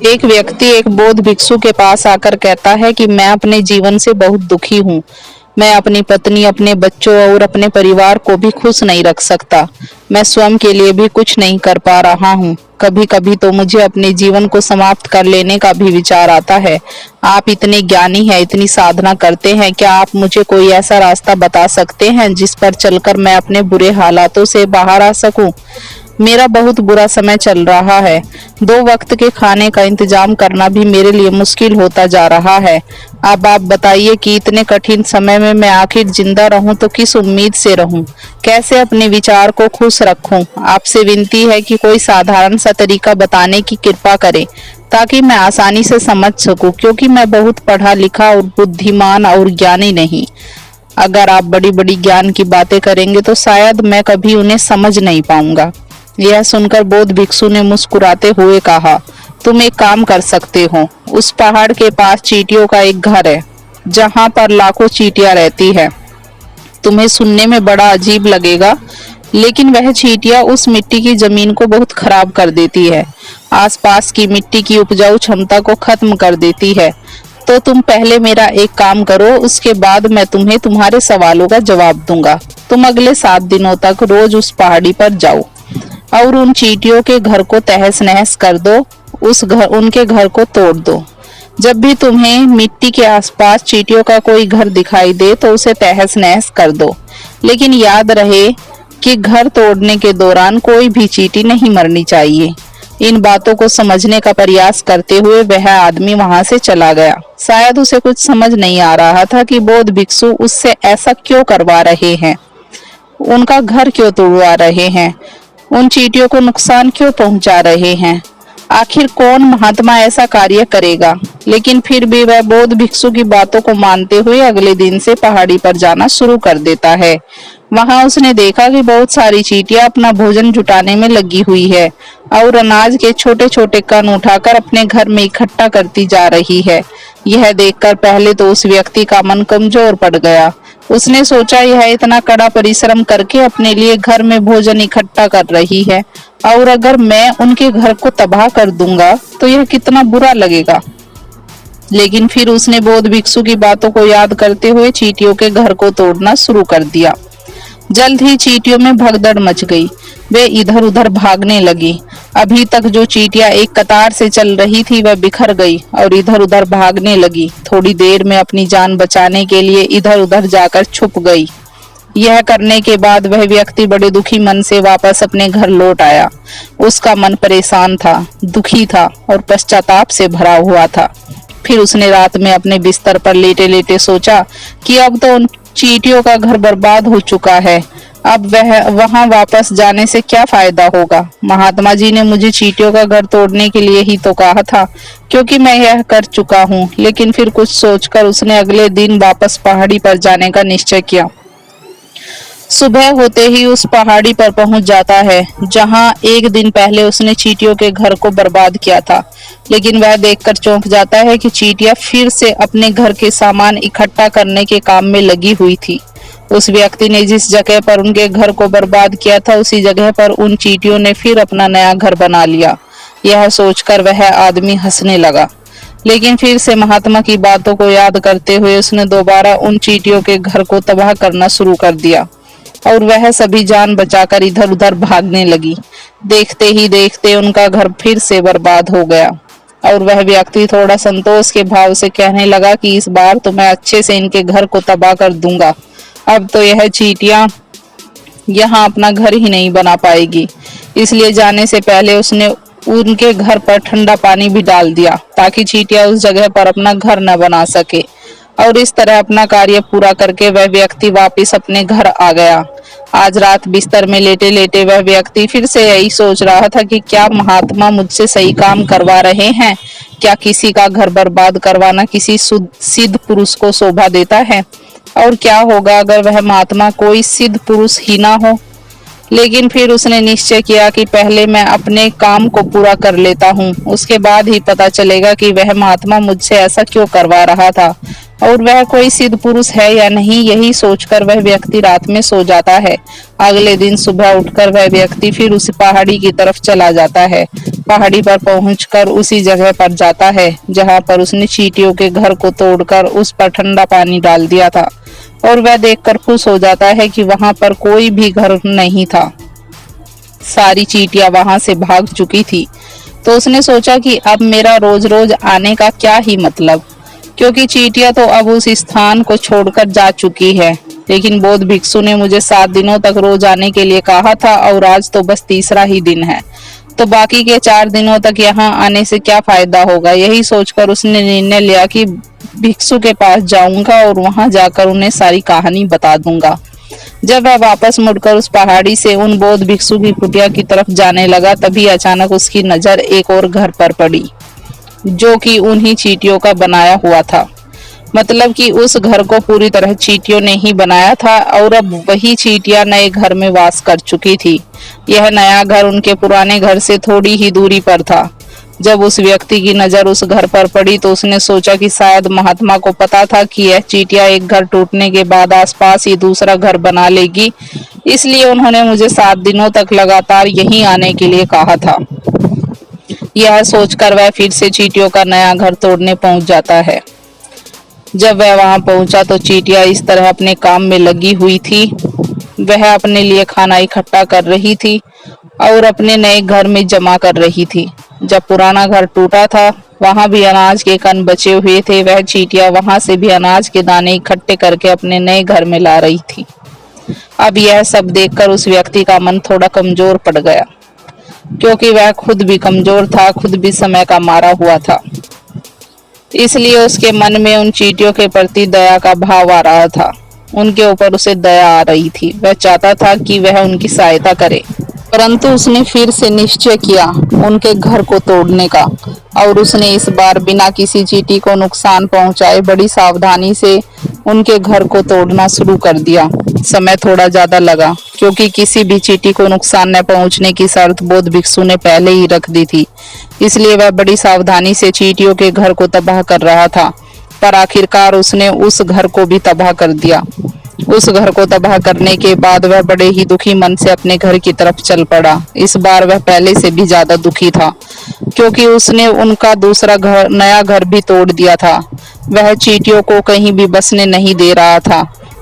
एक व्यक्ति एक बौद्ध भिक्षु के पास आकर कहता है कि मैं अपने जीवन से बहुत दुखी हूँ। मैं अपनी पत्नी, अपने बच्चों और अपने परिवार को भी खुश नहीं रख सकता। मैं स्वयं के लिए भी कुछ नहीं कर पा रहा हूँ। कभी कभी तो मुझे अपने जीवन को समाप्त कर लेने का भी विचार आता है। आप इतने ज्ञानी हैं, इतनी साधना करते हैं, क्या आप मुझे कोई ऐसा रास्ता बता सकते हैं जिस पर चलकर मैं अपने बुरे हालातों से बाहर आ सकूं? मेरा बहुत बुरा समय चल रहा है। 2 वक्त के खाने का इंतजाम करना भी मेरे लिए मुश्किल होता जा रहा है। अब आप बताइए कि इतने कठिन समय में मैं आखिर जिंदा रहूं तो किस उम्मीद से रहूं? कैसे अपने विचार को खुश रखूं? आपसे विनती है कि कोई साधारण सा तरीका बताने की कृपा करें ताकि मैं आसानी से समझ सकूं, क्योंकि मैं बहुत पढ़ा लिखा और बुद्धिमान और ज्ञानी नहीं। अगर आप बड़ी बड़ी ज्ञान की बातें करेंगे तो शायद मैं कभी उन्हें समझ नहीं पाऊंगा। यह सुनकर बौद्ध भिक्षु ने मुस्कुराते हुए कहा, तुम एक काम कर सकते हो। उस पहाड़ के पास चींटियों का एक घर है जहां पर लाखों चींटियां रहती है। तुम्हें सुनने में बड़ा अजीब लगेगा, लेकिन वह चींटियां उस मिट्टी की जमीन को बहुत खराब कर देती है, आसपास की मिट्टी की उपजाऊ क्षमता को खत्म कर देती है। तो तुम पहले मेरा एक काम करो, उसके बाद मैं तुम्हें तुम्हारे सवालों का जवाब दूंगा। तुम अगले 7 दिनों तक रोज उस पहाड़ी पर जाओ और उन चींटियों के घर को तहस नहस कर दो, उनके घर को तोड़ दो। जब भी तुम्हें मिट्टी के आसपास चींटियों का कोई घर दिखाई दे तो उसे तहस नहस कर दो, लेकिन याद रहे कि घर तोड़ने के दौरान कोई भी चींटी नहीं मरनी चाहिए। इन बातों को समझने का प्रयास करते हुए वह आदमी वहां से चला गया। शायद उसे कुछ समझ नहीं आ रहा था कि बौद्ध भिक्षु उससे ऐसा क्यों करवा रहे हैं, उनका घर क्यों तोड़वा रहे हैं, उन चींटियों को नुकसान क्यों पहुंचा रहे हैं। आखिर कौन महात्मा ऐसा कार्य करेगा? लेकिन फिर भी वह बौद्ध भिक्षु की बातों को मानते हुए अगले दिन से पहाड़ी पर जाना शुरू कर देता है। वहां उसने देखा कि बहुत सारी चींटियां अपना भोजन जुटाने में लगी हुई है और अनाज के छोटे छोटे कण उठाकर अपने घर में इकट्ठा करती जा रही है। यह देखकर पहले तो उस व्यक्ति का मन कमजोर पड़ गया। उसने सोचा, यह इतना कड़ा परिश्रम करके अपने लिए घर में भोजन इकट्ठा कर रही है और अगर मैं उनके घर को तबाह कर दूंगा तो यह कितना बुरा लगेगा। लेकिन फिर उसने बौद्ध भिक्षु की बातों को याद करते हुए चींटियों के घर को तोड़ना शुरू कर दिया। जल्द ही चींटियों में भगदड़ मच गई। वे इधर उधर भागने लगी। अभी तक जो चींटियां एक कतार से चल रही थी वह बिखर गई और इधर उधर भागने लगी। थोड़ी देर में अपनी जान बचाने के लिए इधर उधर जाकर छुप गई। यह करने के बाद वह व्यक्ति बड़े दुखी मन से वापस अपने घर लौट आया। उसका मन परेशान था, दुखी था और पश्चाताप से भरा हुआ था। फिर उसने रात में अपने बिस्तर पर लेटे लेटे सोचा कि अब तो उन चींटियों का घर बर्बाद हो चुका है। अब वह वहां वापस जाने से क्या फायदा होगा? महात्मा जी ने मुझे चींटियों का घर तोड़ने के लिए ही तो कहा था, क्योंकि मैं यह कर चुका हूँ। लेकिन फिर कुछ सोचकर उसने अगले दिन वापस पहाड़ी पर जाने का निश्चय किया। सुबह होते ही उस पहाड़ी पर पहुंच जाता है जहां एक दिन पहले उसने चींटियों के घर को बर्बाद किया था। लेकिन वह देखकर चौंक जाता है कि चींटियां फिर से अपने घर के सामान इकट्ठा करने के काम में लगी हुई थी। उस व्यक्ति ने जिस जगह पर उनके घर को बर्बाद किया था उसी जगह पर उन चींटियों ने फिर अपना नया घर बना लिया। यह सोचकर वह आदमी हंसने लगा। लेकिन फिर से महात्मा की बातों को याद करते हुए उसने दोबारा उन चींटियों के घर को तबाह करना शुरू कर दिया और वह सभी जान बचाकर इधर उधर भागने लगी। देखते ही देखते उनका घर फिर से बर्बाद हो गया और वह व्यक्ति थोड़ा संतोष के भाव से कहने लगा कि इस बार तो मैं अच्छे से इनके घर को तबाह कर दूंगा। अब तो यह चींटियां यहाँ अपना घर ही नहीं बना पाएगी। इसलिए जाने से पहले उसने उनके घर पर ठंडा पानी भी डाल दिया ताकि चींटियां उस जगह पर अपना घर न बना सके। और इस तरह अपना कार्य पूरा करके वह व्यक्ति वापस अपने घर आ गया। आज रात बिस्तर में लेटे लेटे वह व्यक्ति फिर से यही सोच रहा था कि क्या महात्मा मुझसे सही काम करवा रहे हैं? क्या किसी का घर बर्बाद करवाना किसी सिद्ध पुरुष को शोभा देता है? और क्या होगा अगर वह महात्मा कोई सिद्ध पुरुष ही ना हो? लेकिन फिर उसने निश्चय किया कि पहले मैं अपने काम को पूरा कर लेता हूँ, उसके बाद ही पता चलेगा कि वह महात्मा मुझसे ऐसा क्यों करवा रहा था। और वह कोई सिद्ध पुरुष है या नहीं, यही सोचकर वह व्यक्ति रात में सो जाता है। अगले दिन सुबह उठकर वह व्यक्ति फिर उस पहाड़ी की तरफ चला जाता है। पहाड़ी पर पहुंचकर उसी जगह पर जाता है जहां पर उसने चींटियों के घर को तोड़कर उस पर ठंडा पानी डाल दिया था, और वह देखकर खुश हो जाता है कि वहां पर कोई भी घर नहीं था। सारी चींटियां वहां से भाग चुकी थी। तो उसने सोचा कि अब मेरा रोज रोज आने का क्या ही मतलब, क्योंकि चींटियां तो अब उस स्थान को छोड़कर जा चुकी है। लेकिन बौद्ध भिक्षु ने मुझे 7 दिनों तक रोज आने के लिए कहा था, और आज तो बस तीसरा ही दिन है, तो बाकी के 4 दिनों तक यहाँ आने से क्या फायदा होगा। यही सोचकर उसने निर्णय लिया कि भिक्षु के पास जाऊंगा और वहां जाकर उन्हें सारी कहानी बता दूंगा। जब वह वापस मुड़कर उस पहाड़ी से उन बौद्ध भिक्षु की कुटिया की तरफ जाने लगा, तभी अचानक उसकी नजर एक और घर पर पड़ी, जो कि उन्हीं चींटियों का बनाया हुआ था। मतलब कि उस घर को पूरी तरह चींटियों ने ही बनाया था, और अब वही चींटियां नए घर में वास कर चुकी थी। यह नया घर उनके पुराने घर से थोड़ी ही दूरी पर था। जब उस व्यक्ति की नजर उस घर पर पड़ी तो उसने सोचा कि शायद महात्मा को पता था कि यह चींटियां एक घर टूटने के बाद आसपास ही दूसरा घर बना लेगी, इसलिए उन्होंने मुझे 7 दिनों तक लगातार यहीं आने के लिए कहा था। यह सोचकर वह फिर से चींटियों का नया घर तोड़ने पहुंच जाता है। जब वह वहां पहुंचा तो चींटियां इस तरह अपने काम में लगी हुई थी। वह अपने लिए खाना इकट्ठा कर रही थी और अपने नए घर में जमा कर रही थी। जब पुराना घर टूटा था, वहां भी अनाज के कण बचे हुए थे। वह चींटियां वहां से भी अनाज के दाने इकट्ठे करके अपने नए घर में ला रही थी। अब यह सब देखकर उस व्यक्ति का मन थोड़ा कमजोर पड़ गया, क्योंकि वह खुद भी कमजोर था, खुद भी समय का मारा हुआ था। इसलिए उसके मन में उन चींटियों के प्रति दया का भाव आ रहा था। उनके ऊपर उसे दया आ रही थी। वह चाहता था कि वह उनकी सहायता करे, परंतु उसने फिर से निश्चय किया उनके घर को तोड़ने का, और उसने इस बार बिना किसी चींटी को नुकसान पहुंचाए बड़ी सावधानी से उनके घर को तोड़ना शुरू कर दिया। समय थोड़ा ज्यादा लगा, क्योंकि किसी भी चींटी को नुकसान न पहुंचने की शर्त बौद्ध भिक्षु ने पहले ही रख दी थी। इसलिए वह बड़ी सावधानी से चींटियों के घर को तबाह कर रहा था, पर आखिरकार उसने उस घर को भी तबाह कर दिया। उस घर को तबाह करने के बाद वह बड़े ही दुखी मन से अपने घर की तरफ चल पड़ा। इस बार वह पहले से भी ज्यादा दुखी था, क्योंकि उसने उनका दूसरा घर, नया घर भी तोड़ दिया था। वह चींटियों को कहीं भी बसने नहीं दे रहा था।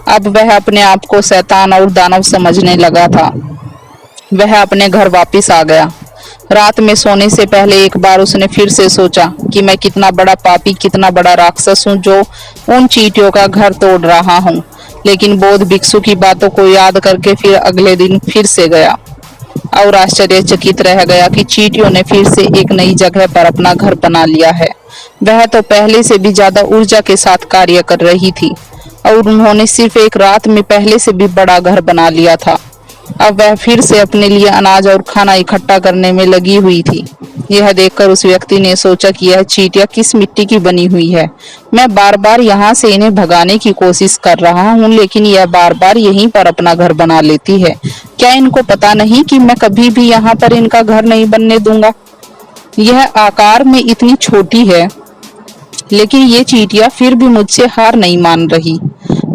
अब वह अपने आप को शैतान और दानव समझने लगा था। वह अपने घर वापस आ गया। रात में सोने से पहले एक बार उसने फिर से सोचा कि मैं कितना बड़ा पापी, कितना बड़ा राक्षस हूँ जो उन चींटियों का घर तोड़ रहा हूँ। लेकिन बौद्ध भिक्षु की बातों को याद करके फिर अगले दिन फिर से गया, और आश्चर्यचकित रह गया कि चींटियों ने फिर से एक नई जगह पर अपना घर बना लिया है। वह तो पहले से भी ज्यादा ऊर्जा के साथ कार्य कर रही थी, और उन्होंने सिर्फ एक रात में पहले से भी बड़ा घर बना लिया था। अब वह फिर से अपने लिए अनाज और खाना इकट्ठा करने में लगी हुई थी। यह देखकर उस व्यक्ति ने सोचा कि यह चींटियां किस मिट्टी की बनी हुई है। मैं बार बार यहाँ से इन्हें भगाने की कोशिश कर रहा हूँ, लेकिन यह बार बार यहीं पर अपना घर बना लेती है। क्या इनको पता नहीं कि मैं कभी भी यहाँ पर इनका घर नहीं बनने दूंगा। यह आकार में इतनी छोटी है, लेकिन ये चींटियां फिर भी मुझसे हार नहीं मान रही।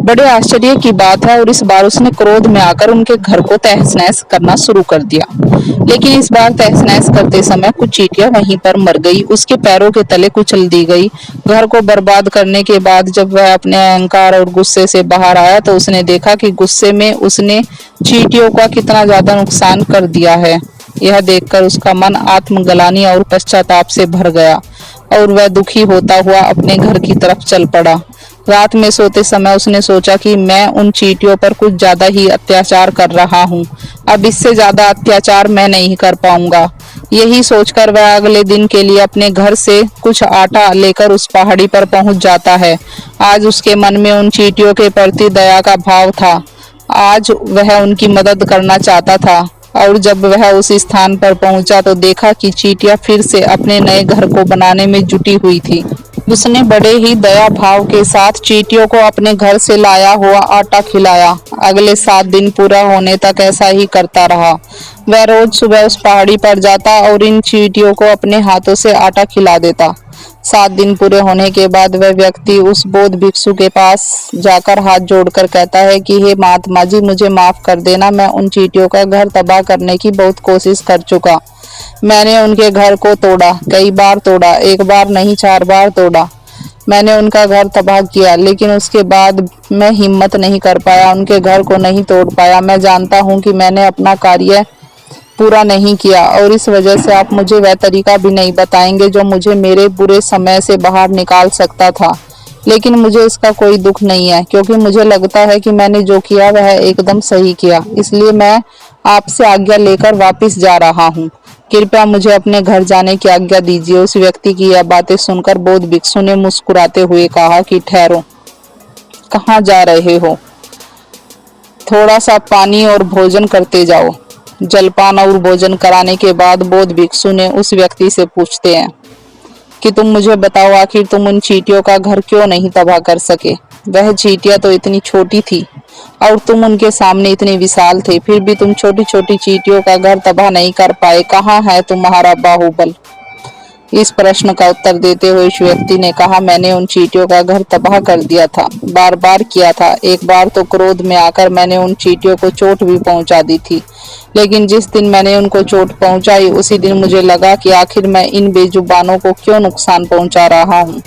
बड़े आश्चर्य की बात है। और इस बार उसने क्रोध में आकर उनके घर को तहस नहस करना शुरू कर दिया। लेकिन इस बार तहस नहस करते समय कुछ चींटियां वहीं पर मर गई, उसके पैरों के तले कुचल दी गई। घर को बर्बाद करने के बाद जब वह अपने अहंकार और गुस्से से बाहर आया तो उसने देखा कि गुस्से में उसने चींटियों का कितना ज्यादा नुकसान कर दिया है। यह देखकर उसका मन आत्मग्लानि और पश्चाताप से भर गया, और वह दुखी होता हुआ अपने घर की तरफ चल पड़ा। रात में सोते समय उसने सोचा कि मैं उन चींटियों पर कुछ ज्यादा ही अत्याचार कर रहा हूँ। अब इससे ज्यादा अत्याचार मैं नहीं कर पाऊंगा। यही सोचकर वह अगले दिन के लिए अपने घर से कुछ आटा लेकर उस पहाड़ी पर पहुंच जाता है। आज उसके मन में उन चींटियों के प्रति दया का भाव था। आज वह उनकी मदद करना चाहता था। और जब वह उस स्थान पर पहुंचा तो देखा कि चींटियां फिर से अपने नए घर को बनाने में जुटी हुई थी। उसने बड़े ही दया भाव के साथ चींटियों को अपने घर से लाया हुआ आटा खिलाया। अगले 7 दिन पूरा होने तक ऐसा ही करता रहा। वह रोज सुबह उस पहाड़ी पर जाता और इन चींटियों को अपने हाथों से आटा खिला देता। 7 दिन पूरे होने के बाद वह व्यक्ति उस बौद्ध भिक्षु के पास जाकर हाथ जोड़कर कहता है कि हे महात्मा जी, मुझे माफ कर देना। मैं उन चींटियों का घर तबाह करने की बहुत कोशिश कर चुका। मैंने उनके घर को तोड़ा, कई बार तोड़ा, एक बार नहीं 4 बार तोड़ा। मैंने उनका घर तबाह किया, लेकिन उसके बाद मैं हिम्मत नहीं कर पाया, उनके घर को नहीं तोड़ पाया। मैं जानता हूँ कि मैंने अपना कार्य पूरा नहीं किया और इस वजह से आप मुझे वह तरीका भी नहीं बताएंगे जो मुझे मेरे बुरे समय से बाहर निकाल सकता था। लेकिन मुझे इसका कोई दुख नहीं है, क्योंकि मुझे लगता है कि मैंने जो किया वह एकदम सही किया। इसलिए मैं आपसे आज्ञा लेकर वापस जा रहा हूँ। कृपया मुझे अपने घर जाने की आज्ञा दीजिए। उस व्यक्ति की यह बातें सुनकर बौद्ध भिक्षु ने मुस्कुराते हुए कहा कि ठहरो, कहाँ जा रहे हो? थोड़ा सा पानी और भोजन करते जाओ। जलपान और भोजन कराने के बाद बौद्ध भिक्षु ने उस व्यक्ति से पूछते हैं कि तुम मुझे बताओ, आखिर तुम उन चींटियों का घर क्यों नहीं तबाह कर सके? वह चींटियां तो इतनी छोटी थी और तुम उनके सामने इतने विशाल थे, फिर भी तुम छोटी छोटी चींटियों का घर तबाह नहीं कर पाए। कहाँ है तुम्हारा बाहुबल? इस प्रश्न का उत्तर देते हुए उस व्यक्ति ने कहा, मैंने उन चींटियों का घर तबाह कर दिया था, बार बार किया था। एक बार तो क्रोध में आकर मैंने उन चींटियों को चोट भी पहुंचा दी थी, लेकिन जिस दिन मैंने उनको चोट पहुंचाई उसी दिन मुझे लगा कि आखिर मैं इन बेजुबानों को क्यों नुकसान पहुंचा रहा हूं,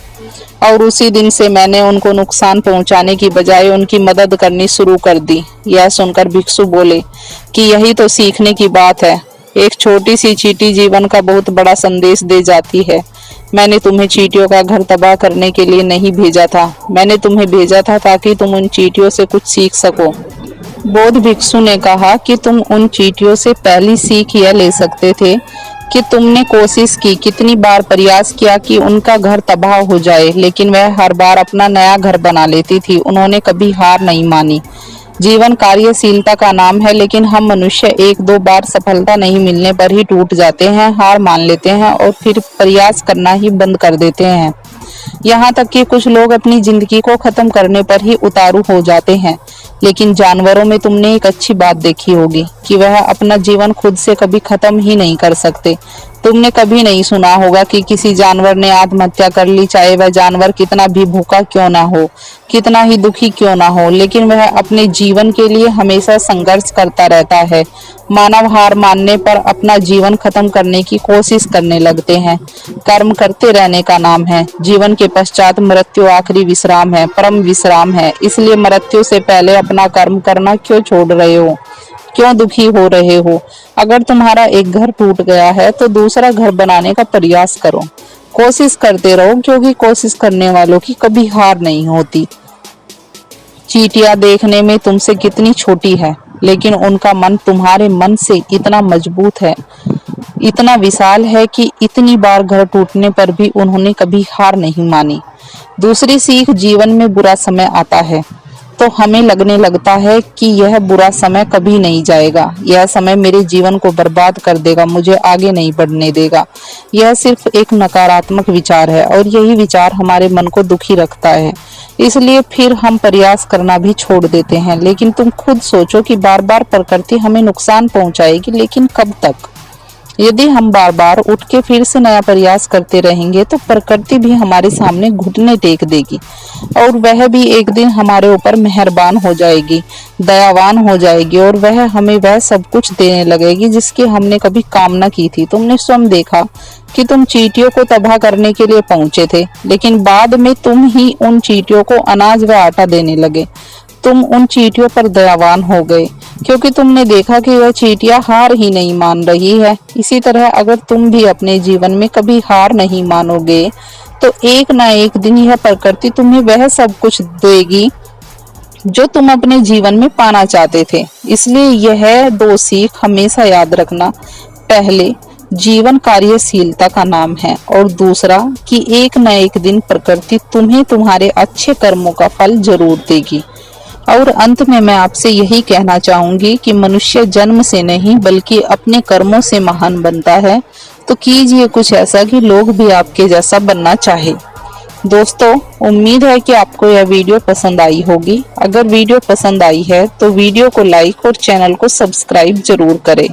और उसी दिन से मैंने उनको नुकसान पहुंचाने की बजाय उनकी मदद करनी शुरू कर दी। यह सुनकर भिक्षु बोले कि यही तो सीखने की बात है। एक छोटी सी चींटी जीवन का बहुत बड़ा संदेश दे जाती है। मैंने तुम्हें चींटियों का घर तबाह करने के लिए नहीं भेजा था, मैंने तुम्हें भेजा था ताकि तुम उन चींटियों से कुछ सीख सको। बौद्ध भिक्षु ने कहा कि तुम उन चींटियों से पहली सीख यह ले सकते थे कि तुमने कोशिश की, कितनी बार प्रयास किया कि उनका घर तबाह हो जाए, लेकिन वह हर बार अपना नया घर बना लेती थी। उन्होंने कभी हार नहीं मानी। जीवन कार्यशीलता का नाम है, लेकिन हम मनुष्य 1-2 बार सफलता नहीं मिलने पर ही टूट जाते हैं, हार मान लेते हैं और फिर प्रयास करना ही बंद कर देते हैं। यहाँ तक कि कुछ लोग अपनी जिंदगी को खत्म करने पर ही उतारू हो जाते हैं। लेकिन जानवरों में तुमने एक अच्छी बात देखी होगी कि वह अपना जीवन खुद से कभी खत्म ही नहीं कर सकते। तुमने कभी नहीं सुना होगा कि किसी जानवर ने आत्महत्या कर ली, चाहे वह जानवर कितना भी भूखा क्यों ना हो, कितना ही दुखी क्यों ना हो, लेकिन वह अपने जीवन के लिए हमेशा संघर्ष करता रहता है। मानव हार मानने पर अपना जीवन खत्म करने की कोशिश करने लगते हैं। कर्म करते रहने का नाम है। जीवन के पश्चात मृत्यु आखिरी विश्राम है, परम विश्राम है। इसलिए मृत्यु से पहले अपना कर्म करना क्यों छोड़ रहे हो? क्यों दुखी हो रहे हो? अगर तुम्हारा एक घर टूट गया है तो दूसरा घर बनाने का प्रयास करो। कोशिश करते रहो, क्योंकि कोशिश करने वालों की कभी हार नहीं होती। चींटियां देखने में तुमसे कितनी छोटी है, लेकिन उनका मन तुम्हारे मन से इतना मजबूत है, इतना विशाल है कि इतनी बार घर टूटने पर भी उन्होंने कभी हार नहीं मानी। दूसरी सीख, जीवन में बुरा समय आता है तो हमें लगने लगता है कि यह बुरा समय कभी नहीं जाएगा, यह समय मेरे जीवन को बर्बाद कर देगा, मुझे आगे नहीं बढ़ने देगा। यह सिर्फ एक नकारात्मक विचार है और यही विचार हमारे मन को दुखी रखता है। इसलिए फिर हम प्रयास करना भी छोड़ देते हैं। लेकिन तुम खुद सोचो कि बार बार प्रकृति हमें नुकसान पहुंचाएगी, लेकिन कब तक? यदि हम बार बार उठ के फिर से नया प्रयास करते रहेंगे तो प्रकृति भी हमारे सामने घुटने टेक देगी और वह भी एक दिन हमारे ऊपर मेहरबान हो जाएगी, दयावान हो जाएगी और वह हमें वह सब कुछ देने लगेगी जिसकी हमने कभी कामना की थी। तुमने स्वयं देखा कि तुम चींटियों को तबाह करने के लिए पहुंचे थे, लेकिन बाद में तुम ही उन चींटियों को अनाज व आटा देने लगे। तुम उन चींटियों पर दयावान हो गए क्योंकि तुमने देखा कि वह चींटियां हार ही नहीं मान रही है। इसी तरह अगर तुम भी अपने जीवन में कभी हार नहीं मानोगे तो एक ना एक दिन यह प्रकृति तुम्हें वह सब कुछ देगी जो तुम अपने जीवन में पाना चाहते थे। इसलिए यह 2 सीख हमेशा याद रखना। पहले, जीवन कार्यशीलता का नाम है और दूसरा कि एक न एक दिन प्रकृति तुम्हें तुम्हारे अच्छे कर्मों का फल जरूर देगी। और अंत में मैं आपसे यही कहना चाहूंगी कि मनुष्य जन्म से नहीं बल्कि अपने कर्मों से महान बनता है। तो कीजिए कुछ ऐसा कि लोग भी आपके जैसा बनना चाहे। दोस्तों, उम्मीद है कि आपको यह वीडियो पसंद आई होगी। अगर वीडियो पसंद आई है तो वीडियो को लाइक और चैनल को सब्सक्राइब जरूर करें।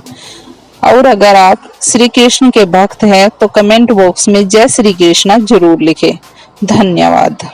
और अगर आप श्री कृष्ण के भक्त हैं तो कमेंट बॉक्स में जय श्री कृष्णा जरूर लिखें। धन्यवाद।